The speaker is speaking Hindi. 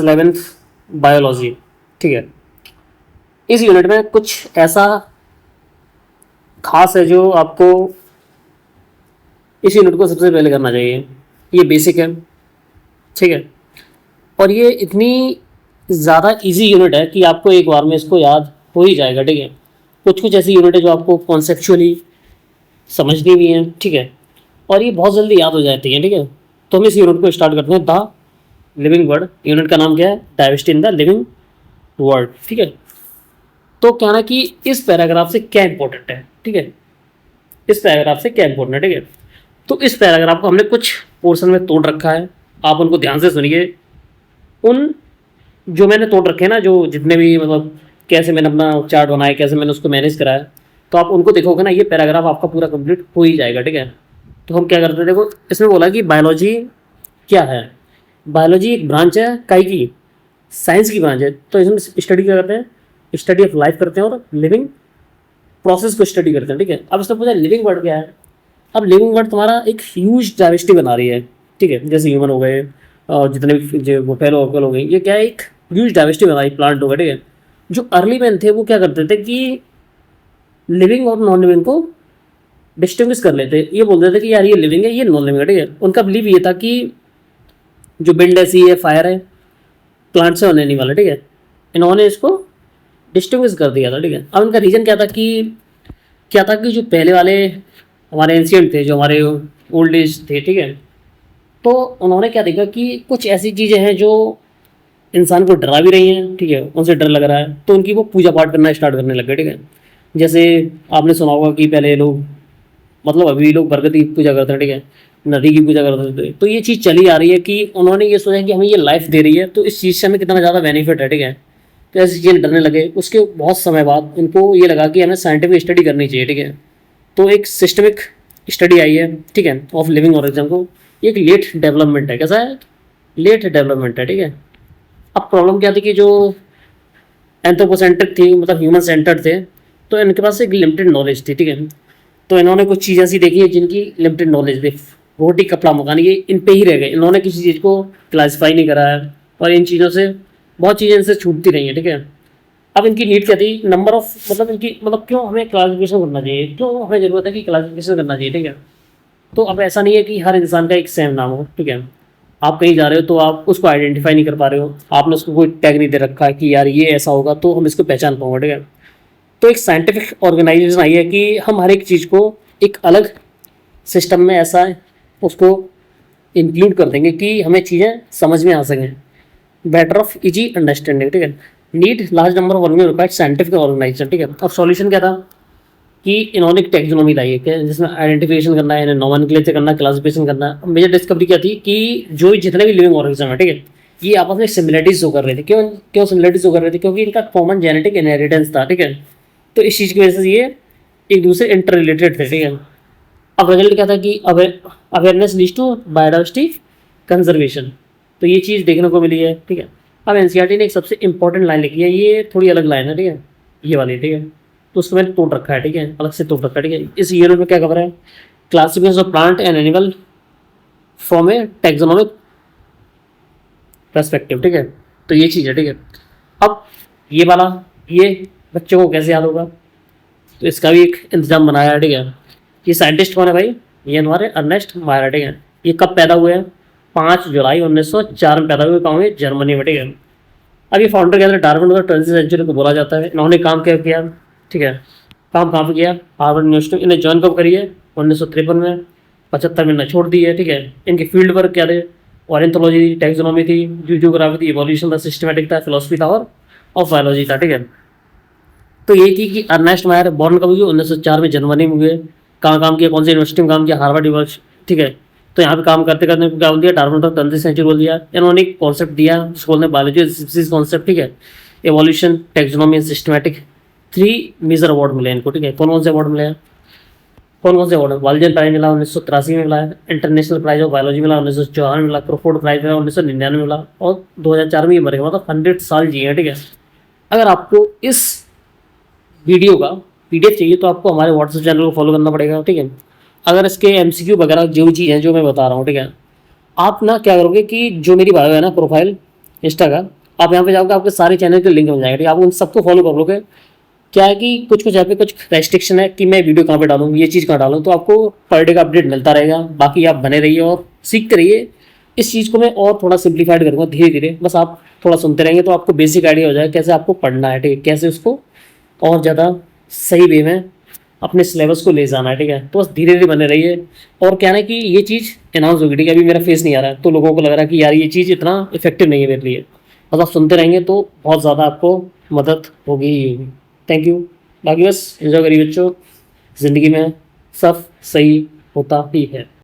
11th biology. ठीक है, इस यूनिट में कुछ ऐसा खास है जो आपको इस यूनिट को सबसे पहले करना चाहिए। ये बेसिक है, ठीक है, और ये इतनी ज़्यादा इजी यूनिट है कि आपको एक बार में इसको याद हो ही जाएगा। ठीक है, कुछ कुछ ऐसी यूनिट है जो आपको कॉन्सेप्चुअली समझनी भी है, ठीक है, और ये बहुत जल्दी याद हो जाती है। ठीक है, तो हम इस यूनिट को स्टार्ट करते हैं। द लिविंग वर्ड, यूनिट का नाम क्या है? Diversity in the living word. ठीक है, तो क्या ना कि इस पैराग्राफ से क्या इंपॉर्टेंट है। ठीक है, इस पैराग्राफ से क्या इंपॉर्टेंट है। ठीक है, तो इस पैराग्राफ को हमने कुछ पोर्शन में तोड़ रखा है, आप उनको ध्यान से सुनिए। उन जो मैंने तोड़ रखे हैं ना, जो जितने भी मतलब कैसे मैंने अपना चार्ट बनाया, कैसे मैंने उसको मैनेज कराया, तो आप उनको देखोगे ना, ये पैराग्राफ आपका पूरा कंप्लीट हो ही जाएगा। ठीक है, तो हम क्या करते हैं, देखो इसमें बोला कि बायोलॉजी क्या है। बायोलॉजी एक ब्रांच है काई की, साइंस की ब्रांच है। तो इसमें स्टडी क्या करते हैं? स्टडी ऑफ लाइफ करते हैं और लिविंग प्रोसेस को स्टडी करते हैं। ठीक है, अब इसमें पूछा लिविंग वर्ड क्या है। अब लिविंग वर्ड तुम्हारा एक ह्यूज डाइवर्सिटी बना रही है। ठीक है, जैसे ह्यूमन हो गए और जितने भी जो वो फेलो वोकल हो गई, ये क्या है, एक ह्यूज डाइवर्सिटी बना रही, प्लांट हो गए। ठीक है, जो अर्ली मैन थे वो क्या करते थे कि लिविंग और नॉन लिविंग को डिस्टिंग्विश कर लेते, ये बोलते थे कि यार ये लिविंग है, ये नॉन लिविंग है। ठीक है, उनका बिलीव ये था कि जो विंड है, सी है, फायर है, प्लांट से होने नहीं वाला। ठीक है, इन्होंने इसको डिस्टिंग्विश कर दिया था। ठीक है, अब इनका रीज़न क्या था कि जो पहले वाले हमारे एंशियंट थे, जो हमारे ओल्ड एज थे, ठीक है, तो उन्होंने क्या देखा कि कुछ ऐसी चीज़ें हैं जो इंसान को डरा भी रही हैं। ठीक है, उनसे डर लग रहा है, तो उनकी वो पूजा पाठ करना स्टार्ट करने लग गए। ठीक है, जैसे आपने सुना होगा कि पहले लोग, मतलब अभी लोग बरगद की पूजा करते हैं, ठीक है, नदी की पूजा करते थे। तो ये चीज़ चली आ रही है कि उन्होंने ये सोचा कि हमें ये लाइफ दे रही है, तो इस चीज़ से हमें कितना ज़्यादा बेनिफिट है। ठीक है, तो ऐसी चीज़ें डरने लगे। उसके बहुत समय बाद इनको ये लगा कि हमें साइंटिफिक स्टडी करनी चाहिए। ठीक है, तो एक सिस्टमिक स्टडी आई है, ठीक है, ऑफ लिविंग ऑर्गेनिज्म को। ये एक लेट डेवलपमेंट है। कैसा है? लेट डेवलपमेंट है। ठीक है, अब प्रॉब्लम क्या थी कि जो एंथ्रोपोसेंट्रिक थी, मतलब ह्यूमन सेंटर्ड थे, तो इनके पास एक लिमिटेड नॉलेज थी। ठीक है, तो इन्होंने कुछ चीज़ ऐसी देखी है जिनकी लिमिटेड नॉलेज थी। रोटी कपड़ा मकान, ये इन पे ही रह गए, इन्होंने किसी चीज़ को क्लासीफाई नहीं करा है, और इन चीज़ों से बहुत चीज़ें इनसे छूटती रही हैं। ठीक है, अब इनकी नीड क्या थी? नंबर ऑफ, मतलब इनकी मतलब क्यों हमें क्लासिफिकेशन करना चाहिए, क्यों हमें ज़रूरत है कि क्लासिफिकेशन करना चाहिए। ठीक है, तो अब ऐसा नहीं है कि हर इंसान का एक सेम नाम हो। ठीक है, आप कहीं जा रहे हो तो आप उसको आइडेंटिफाई नहीं कर पा रहे हो, आपने उसको कोई टैग नहीं दे रखा है कि यार ये ऐसा होगा तो हम इसको पहचान पाऊंगा। ठीक है, तो एक साइंटिफिक ऑर्गेनाइजेशन आई है कि हम हर एक चीज़ को एक अलग सिस्टम में ऐसा उसको इंक्लूड कर देंगे कि हमें चीज़ें समझ में आ सकें, बेटर ऑफ इजी अंडरस्टैंडिंग। ठीक है, need large number of organisation required scientific organisation. ठीक है, अब सॉल्यूशन क्या था कि इन्होंने एक टेक्सोनॉमी लाई है, क्या जिसमें आइडेंटिफिकेशन करना है, नोमेनक्लेचर करना, क्लासिफिकेशन करना। मेजर डिस्कवरी क्या थी कि जो जितने भी लिविंग ऑर्गेनिज्म है, ठीक है, ये आपस में सिमिलरिटीज शो कर रहे थे। क्यों क्यों सिमिलरिटीज शो कर रहे थे? क्योंकि इनका कॉमन जेनेटिक इनहेरिटेंस था। ठीक है, तो इस चीज़ की वजह से ये एक दूसरे इंटर रिलेटेड थे। ठीक है, अब रिजल्ट क्या था कि awareness leads to biodiversity conservation, तो ये चीज़ देखने को मिली है। ठीक है, अब एनसीईआरटी ने एक सबसे इंपॉर्टेंट लाइन लिखी है, ये थोड़ी अलग लाइन है। ठीक है, ये वाली। ठीक है, तो उसको मैंने तोड़ रखा है। ठीक है, अलग से तोड़ रखा है। ठीक है, इस यूनिट में क्या खबर है? Classification of plant and animal from A taxonomic perspective. ठीक है, तो ये चीज़ है। ठीक है, अब ये वाला, ये बच्चों को कैसे याद होगा, तो इसका भी एक इंतजाम बनाया है। ठीक है, ये साइंटिस्ट कौन है भाई? ये हमारे अर्नेस्ट मायर। ठीक है, ये कब पैदा हुए हैं? 5 जुलाई 1904 में पैदा हुए, कहाँ हुए? जर्मनी में। ठीक है, अब ये फाउंडर क्या था? डार्विन और 20वीं सेंचुरी को बोला जाता है। इन्होंने काम क्या किया? ठीक है, काम कहाँ पे किया? Harvard university. इन्हें ज्वाइन कब करी है? 1953 में। 75 में इन्हें छोड़ दी है। ठीक है, इनके फील्ड वर्क क्या थे? ऑरेंथोलॉजी थी, टैक्सोनॉमी थी, जियोग्राफी थी, इवोल्यूशन था, सिस्टमैटिक था, फिलोसफी था और बायोलॉजी था। ठीक है, तो यही थी कि अर्नेस्ट मायर बॉर्न कब हुए? 1904 में जर्मनी में हुए। कहाँ काम किया? कौन सी यूनिवर्सिटी में काम किया? Harvard university. ठीक है, तो यहाँ पे काम करते करते क्या बोल दिया? डार्विन तक 20वीं सेंचुरी बोल दिया। इन्होंने एक कॉन्सेप्ट दिया जिसको बोलते हैं बायोलॉजी स्पीसीज कॉन्सेप्ट। ठीक है, evolution, taxonomy, systematic, 3 major award मिले इनको। ठीक है, कौन कौन से अवार्ड मिले हैं? कौन कौन से अवार्ड? वाल्जन प्राइज मिला 1983 में, मिला है इंटरनेशनल प्राइज ऑफ बायोलॉजी मिला 1954 में, मिला क्रोफोर्ड प्राइज मिला 1999 में, मिला और 2004 में ये मरे, मतलब 100 साल जिए हैं। ठीक है, अगर आपको इस वीडियो का पीडीएफ चाहिए तो आपको हमारे व्हाट्सएप चैनल को फॉलो करना पड़ेगा। ठीक है, अगर इसके एमसीक्यू वगैरह जो चीज़ हैं जो मैं बता रहा हूँ, ठीक है, आप ना क्या करोगे कि जो मेरी बायो है ना, प्रोफाइल, इंस्टा का, आप यहाँ पे जाओगे आपके सारे चैनल के लिंक मिल जाएंगे, ठीक है, आप उन सबको फॉलो कर लोगे। क्या है कि कुछ कुछ यहाँ पे कुछ रेस्ट्रिक्शन है कि मैं वीडियो कहाँ पे डालूँ, ये चीज़ कहाँ डालूँ, तो आपको पर डे का अपडेट मिलता रहेगा। बाकी आप बने रहिए और सीखते रहिए। इस चीज़ को मैं और थोड़ा सिंप्लीफाइड करूँगा धीरे धीरे, बस आप थोड़ा सुनते रहेंगे तो आपको बेसिक आइडिया हो जाएगा कैसे आपको पढ़ना है, ठीक है, कैसे उसको और ज़्यादा सही वे में अपने सिलेबस को ले जाना है, ठीक है। तो बस धीरे धीरे बने रहिए। और क्या है कि ये चीज़ अनाउंस होगी, ठीक है, अभी मेरा फेस नहीं आ रहा है तो लोगों को लग रहा है कि यार ये चीज़ इतना इफेक्टिव नहीं है मेरे लिए। बस आप सुनते रहेंगे तो बहुत ज़्यादा आपको मदद होगी ही होगी। Thank you. बाकी बस एंजॉय करिए बच्चों, ज़िंदगी में सब सही होता ही है।